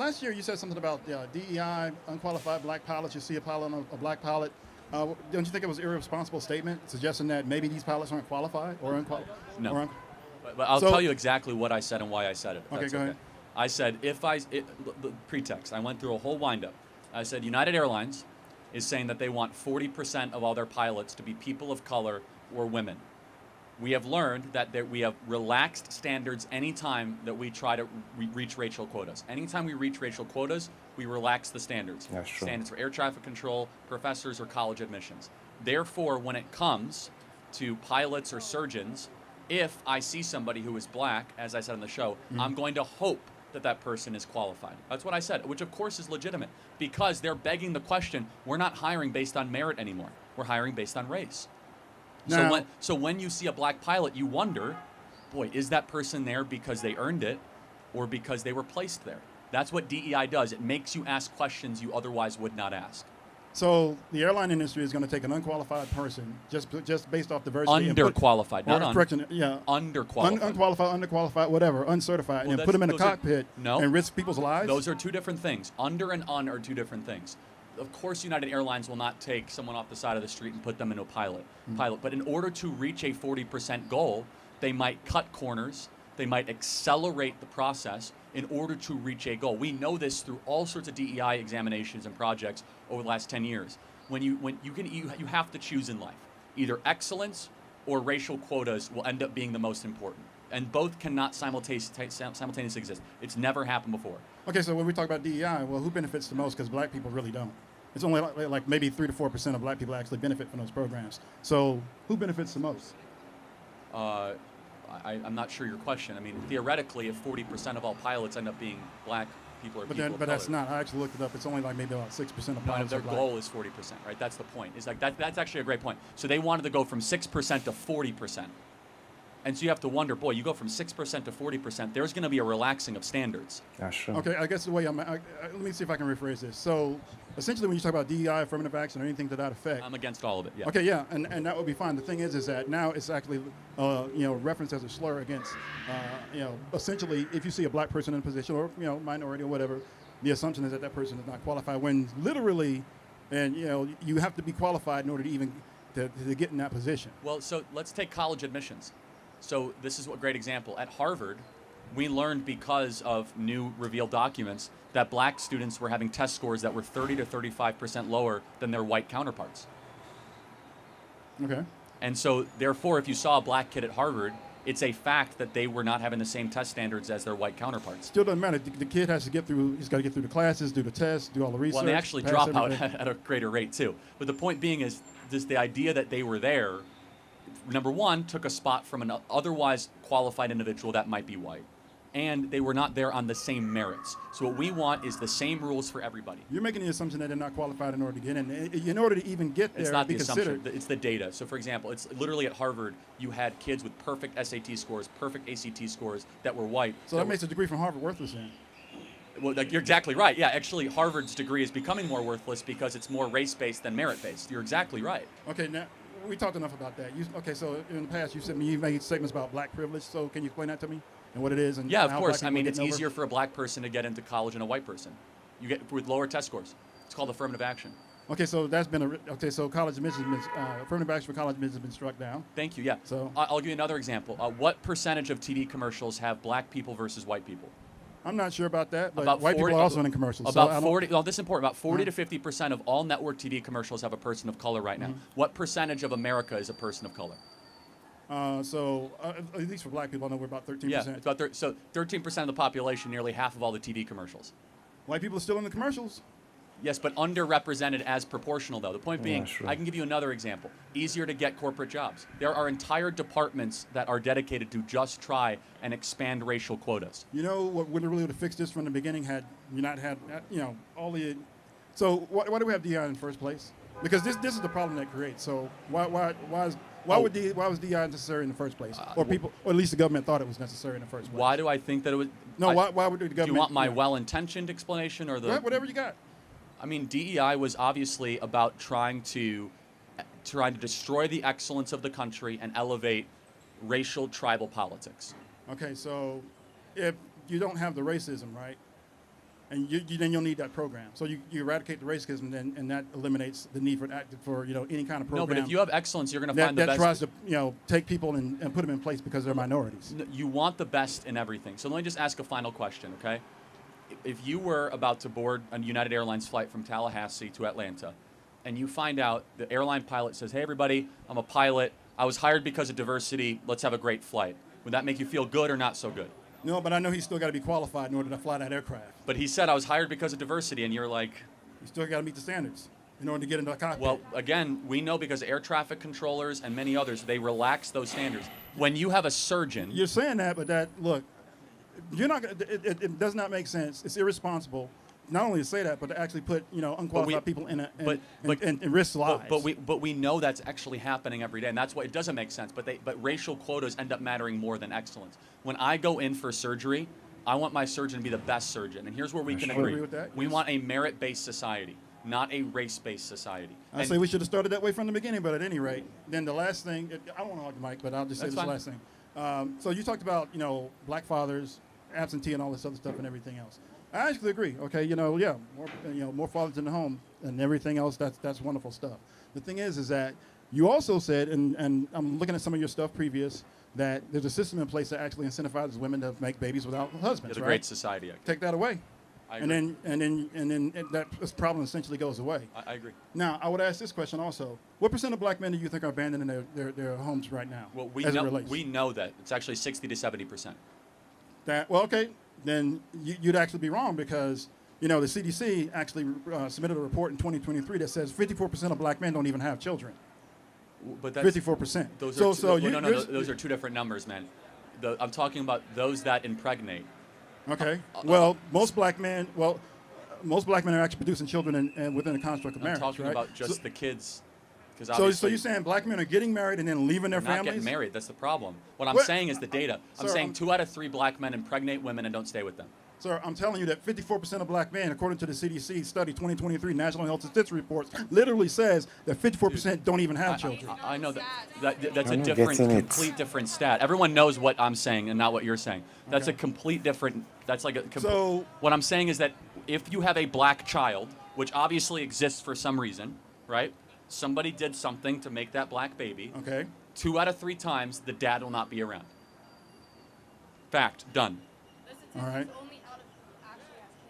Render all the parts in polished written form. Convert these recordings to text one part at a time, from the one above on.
last year you said something about DEI, unqualified black pilots. You see a pilot on a black pilot. Don't you think it was an irresponsible statement suggesting that maybe these pilots aren't qualified or unqualified? No. But I'll tell you exactly what I said and why I said it. Okay, go ahead. I said, the pretext, I went through a whole windup. I said United Airlines is saying that they want 40% of all their pilots to be people of color or women. We have learned that we have relaxed standards anytime that we try to reach racial quotas. Anytime we reach racial quotas, we relax the standards. That's true. Standards for air traffic control, professors, or college admissions. Therefore, when it comes to pilots or surgeons, if I see somebody who is black, as I said on the show, I'm going to hope that person is qualified. That's what I said, which of course is legitimate, because they're begging the question, we're not hiring based on merit anymore. We're hiring based on race. Now, So when you see a black pilot, you wonder, boy, is that person there because they earned it or because they were placed there? That's what DEI does. It makes you ask questions you otherwise would not ask. so the airline industry is going to take an unqualified person just based off diversity. Underqualified, not underqualified. Unqualified, underqualified, whatever, uncertified, Well, and put them in a cockpit No. and risk people's lives? Those are two different things. Under and un are two different things. Of course, United Airlines will not take someone off the side of the street and put them into a pilot. But in order to reach a 40% goal, they might cut corners. They might accelerate the process in order to reach a goal. We know this through all sorts of DEI examinations and projects over the last 10 years. You have to choose in life. Either excellence or racial quotas will end up being the most important. And both cannot simultaneously exist. It's never happened before. Okay, so when we talk about DEI, well, who benefits the most? Because black people really don't. It's only like maybe 3 to 4% of black people actually benefit from those programs. So who benefits the most? I'm not sure your question. I mean, theoretically, if 40% of all pilots end up being black people or people of color. But that's not. I actually looked it up. It's only like maybe about 6% of pilots their are black. goal is 40%, right? That's the point. It's like that's actually a great point. So they wanted to go from 6% to 40%. And so you have to wonder, boy, you go from 6% to 40%, there's going to be a relaxing of standards. That's true. Okay, I guess the way let me see if I can rephrase this. So essentially when you talk about DEI, affirmative action, or anything to that effect. I'm against all of it, yeah. Okay, yeah, and that would be fine. The thing is that now it's actually, referenced as a slur against, essentially if you see a black person in a position or, minority or whatever, the assumption is that person is not qualified when literally, and, you have to be qualified in order to even to get in that position. Well, so let's take college admissions. So this is a great example. At Harvard, we learned because of new revealed documents that black students were having test scores that were 30 to 35% lower than their white counterparts. Okay. And so, therefore, if you saw a black kid at Harvard, it's a fact that they were not having the same test standards as their white counterparts. Still doesn't matter. The kid has to he's got to get through the classes, do the tests, do all the research. Well, and they actually drop out at a greater rate, too. But the point being is just the idea that they were there, number one, took a spot from an otherwise qualified individual that might be white. And they were not there on the same merits. So what we want is the same rules for everybody. You're making the assumption that they're not qualified in order to get in. In order to even get there, it's not be the assumption. considered. It's the data. So, for example, it's literally at Harvard, you had kids with perfect SAT scores, perfect ACT scores that were white. So that makes a degree from Harvard worthless then. Well, you're exactly right. Yeah, actually, Harvard's degree is becoming more worthless because it's more race-based than merit-based. You're exactly right. Okay, now we talked enough about that. So in the past, you've made statements about black privilege. So can you explain that to me and what it is? And yeah, of how course. black I mean, people it's get over? easier for a black person to get into college than a white person. You get with lower test scores. It's called affirmative action. Okay, so that's been so college admissions, affirmative action for college admissions has been struck down. Thank you. Yeah. So I'll give you another example. What percentage of TV commercials have black people versus white people? I'm not sure about that, but about white 40, people are also in commercials. About 40. Well, this is important. About 40 to 50% of all network TV commercials have a person of color right now. What percentage of America is a person of color? At least for black people, I know we're about 13%. Yeah, it's about 13% of the population, nearly half of all the TV commercials. White people are still in the commercials. Yes, but underrepresented as proportional, though. The point being, sure. I can give you another example. Easier to get corporate jobs. There are entire departments that are dedicated to just try and expand racial quotas. You know what would really have fixed this from the beginning had you not had, all the... So why do we have DEI in the first place? Because this is the problem that creates. So why was DEI necessary in the first place? Or at least the government thought it was necessary in the first place. Why do I think that it was... No, why would the government... Do you want my well-intentioned explanation or the... Whatever you got. I mean, DEI was obviously about trying to destroy the excellence of the country and elevate racial tribal politics. Okay, so if you don't have the racism, right, and then you'll need that program. So you eradicate the racism, and that eliminates the need for any kind of program. No, but if you have excellence, you're going to find the that best. tries to take people and put them in place because they're minorities. You want the best in everything. So let me just ask a final question, okay? If you were about to board a United Airlines flight from Tallahassee to Atlanta, and you find out the airline pilot says, "Hey, everybody, I'm a pilot. I was hired because of diversity. Let's have a great flight." Would that make you feel good or not so good? No, but I know he's still got to be qualified in order to fly that aircraft. But he said, "I was hired because of diversity," and you're like... You still got to meet the standards in order to get into the cockpit. Well, again, we know because air traffic controllers and many others, they relax those standards. When you have a surgeon... You're saying that, but look, you're not. It does not make sense. It's irresponsible not only to say that, but to actually put unqualified people in and risk lives. But we know that's actually happening every day, and that's why it doesn't make sense. But racial quotas end up mattering more than excellence. When I go in for surgery, I want my surgeon to be the best surgeon, and here's where we can agree. With that, we want a merit-based society, not a race-based society. I say we should have started that way from the beginning. But at any rate, then the last thing, I don't want to hog the mic, but I'll just say this last thing. So you talked about black fathers, absentee, and all this other stuff, and everything else. I actually agree. Okay, more fathers in the home and everything else. That's wonderful stuff. The thing is that you also said, and I'm looking at some of your stuff previous, that there's a system in place that actually incentivizes women to make babies without husbands. It's a great society. Take that away, I and agree. then that problem essentially goes away. I agree. Now, I would ask this question also: what % of black men do you think are abandoning their homes right now? Well, we know that it's actually 60 to 70%. Okay. Then you'd actually be wrong because, the CDC actually submitted a report in 2023 that says 54% of black men don't even have children. But that's 54%. Those are two different numbers, man. I'm talking about those that impregnate. Okay. Most black men are actually producing children within the construct of marriage. I'm talking right? about just the kids. So you're saying black men are getting married and then leaving their families? Not getting married. That's the problem. What I'm saying is the data. I'm saying 2 out of 3 black men impregnate women and don't stay with them. Sir, I'm telling you that 54% of black men, according to the CDC study 2023 National Health Statistics Reports, literally says that 54% don't even have children. I know that's a complete different stat. Everyone knows what I'm saying and not what you're saying. That's a complete different. That's like a. So what I'm saying is that if you have a black child, which obviously exists for some reason, right? Somebody did something to make that black baby. Okay. 2 out of 3 times, the dad will not be around. Fact. Done. All right.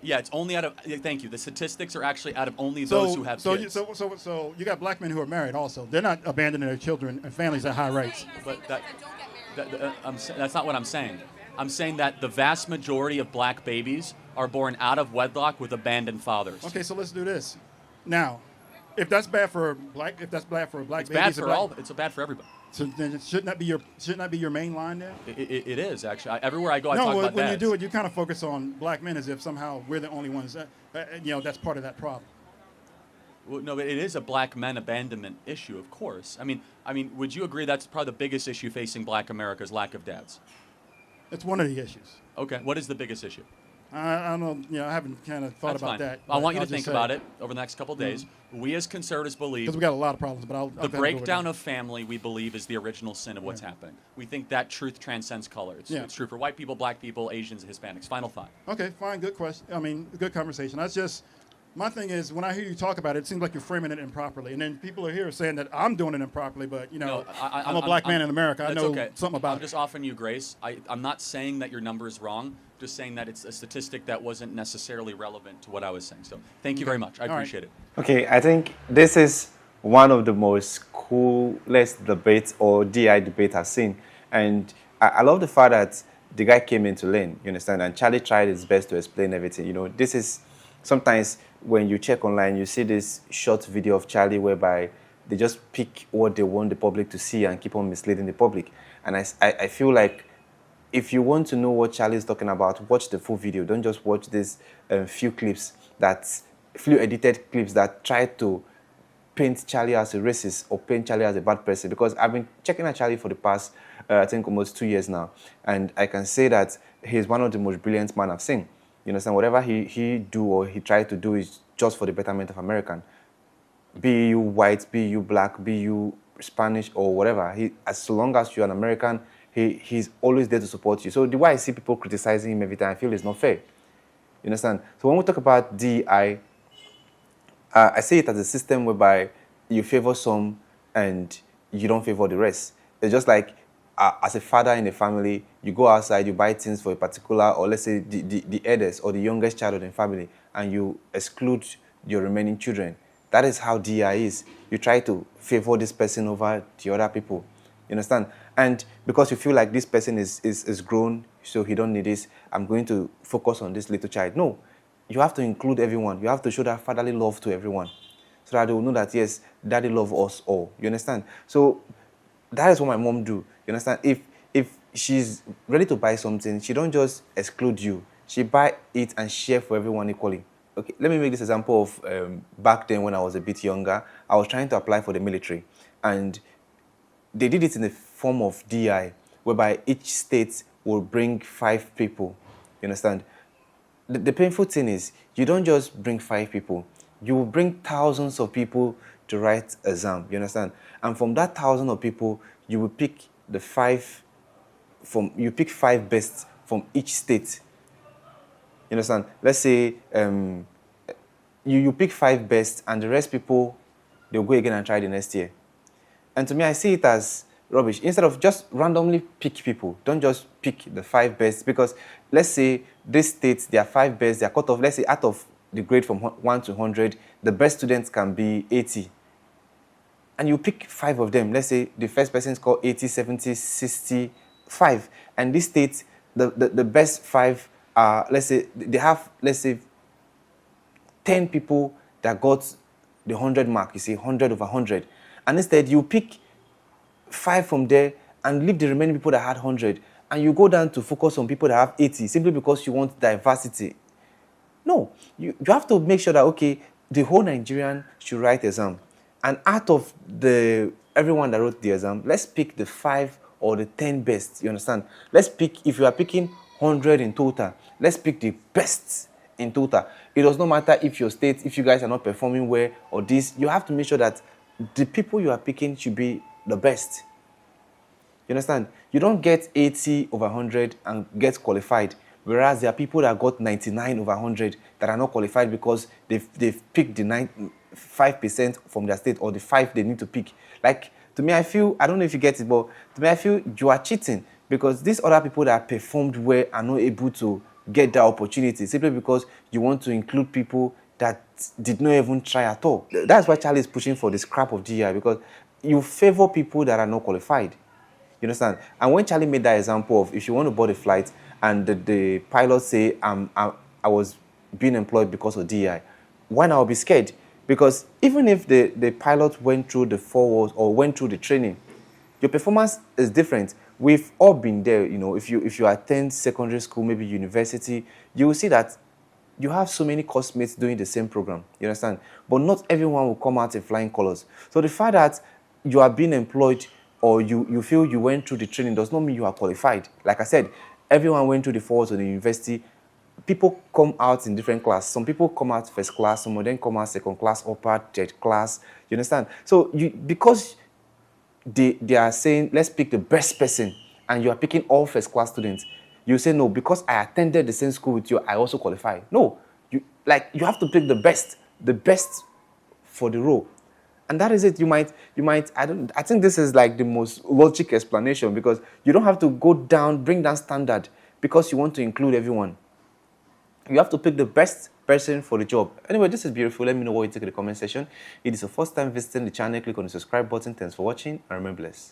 Yeah, it's only out of. Thank you. The statistics are actually out of only those who have kids. So you got black men who are married also. They're not abandoning their children and families at high rates. But that's not what I'm saying. I'm saying that the vast majority of black babies are born out of wedlock with abandoned fathers. Okay, so let's do this. Now, if that's bad for a black baby, it's bad for all. It's bad for everybody. So then shouldn't that be your main line there? It is actually. Everywhere I go, I talk about when dads. you do it, you kind of focus on black men as if somehow we're the only ones that's part of that problem. Well, no, but it is a black men abandonment issue, of course. I mean, would you agree that's probably the biggest issue facing Black America is lack of dads? It's one of the issues. Okay, what is the biggest issue? I don't know. I haven't kind of thought about that. I want you to think about it over the next couple of days. We as conservatives believe because we got a lot of problems, but the breakdown of family we believe is the original sin of what's happening. We think that truth transcends color. It's true for white people, black people, Asians, Hispanics. Final thought. Okay, fine. Good question. Good conversation. That's just my thing is when I hear you talk about it, it seems like you're framing it improperly, and then people are here saying that I'm doing it improperly. But I'm a black man in America. I know something about it. I'm just offering you grace. I'm not saying that your number is wrong. Just saying that it's a statistic that wasn't necessarily relevant to what I was saying. So thank you very much. I appreciate it. Okay, I think this is one of the most coolest debates or DI debate I've seen. And I love the fact that the guy came in to learn, you understand? And Charlie tried his best to explain everything. This is sometimes when you check online, you see this short video of Charlie whereby they just pick what they want the public to see and keep on misleading the public. And I feel like if you want to know what Charlie is talking about, watch the full video. Don't just watch these few edited clips that try to paint Charlie as a racist or paint Charlie as a bad person. Because I've been checking out Charlie for the past, I think, almost 2 years now. And I can say that he's one of the most brilliant men I've seen. You understand? Whatever he do or he try to do is just for the betterment of American. Be you white, be you black, be you Spanish or whatever. As long as you're an American, he's always there to support you. So the way I see people criticizing him every time, I feel it's not fair. You understand? So when we talk about DEI, I see it as a system whereby you favor some and you don't favor the rest. It's just like as a father in a family, you go outside, you buy things for a particular, or let's say the eldest or the youngest child of the family, and you exclude your remaining children. That is how DI is. You try to favor this person over the other people. You understand? And because you feel like this person is grown, so he don't need this, I'm going to focus on this little child. No, you have to include everyone. You have to show that fatherly love to everyone, so that they will know that, yes, daddy love us all. You understand? So that is what my mom do. You understand? If she's ready to buy something, she don't just exclude you. She buy it and share for everyone equally. Okay, let me make this example of back then when I was a bit younger. I was trying to apply for the military, and they did it in the form of DI, whereby each state will bring 5 people. You understand? The painful thing is, you don't just bring 5 people. You will bring thousands of people to write exam. You understand? And from that thousand of people, you will pick the 5 you pick 5 best from each state. You understand? Let's say you pick 5 best, and the rest people, they'll go again and try the next year. And to me, I see it as rubbish. Instead of just randomly pick people, don't just pick the 5 best, because let's say this state, there are 5 best, they are cut off, let's say out of the grade from 1 to 100, the best students can be 80. And you pick 5 of them. Let's say the first person is called 80, 70, 65. And this state, the best 5 are, let's say, they have, let's say, 10 people that got the 100 mark, you see, 100 over 100. And instead, you pick 5 from there and leave the remaining people that had 100. And you go down to focus on people that have 80, simply because you want diversity. No, you have to make sure that, okay, the whole Nigerian should write exam. And out of everyone that wrote the exam, let's pick the 5 or the 10 best. You understand? Let's pick, if you are picking 100 in total, let's pick the best in total. It does not matter if your state, if you guys are not performing well or this, you have to make sure that the people you are picking should be the best. You understand? You don't get 80 over 100 and get qualified, whereas there are people that got 99 over 100 that are not qualified because they've picked the 5% from their state, or the 5 they need to pick. Like, to me, I feel, I don't know if you get it, but to me, I feel you are cheating, because these other people that performed well are not able to get that opportunity simply because you want to include people that did not even try at all. That's why Charlie is pushing for the scrap of GI, because you favor people that are not qualified. You understand? And when Charlie made that example of, if you want to board a flight and the pilot say, I was being employed because of DI, one, I'll be scared. Because even if the pilot went through the 4 walls or went through the training, your performance is different. We've all been there, you know. If you attend secondary school, maybe university, you will see that you have so many classmates doing the same program. You understand? But not everyone will come out in flying colors. So the fact that you are being employed, or you feel you went through the training, does not mean you are qualified. Like I said, everyone went through the 4 walls of the university. People come out in different class. Some people come out first class, some of them come out second class, upper, third class. You understand? So because they are saying, let's pick the best person, and you are picking all first class students, you say, no, because I attended the same school with you, I also qualify. No, you have to pick the best for the role. And that is it. You might, I think this is like the most logic explanation, because you don't have to bring down standard because you want to include everyone. You have to pick the best person for the job. Anyway, this is beautiful. Let me know what you think in the comment section. If it is your first time visiting the channel, click on the subscribe button. Thanks for watching, and remain blessed.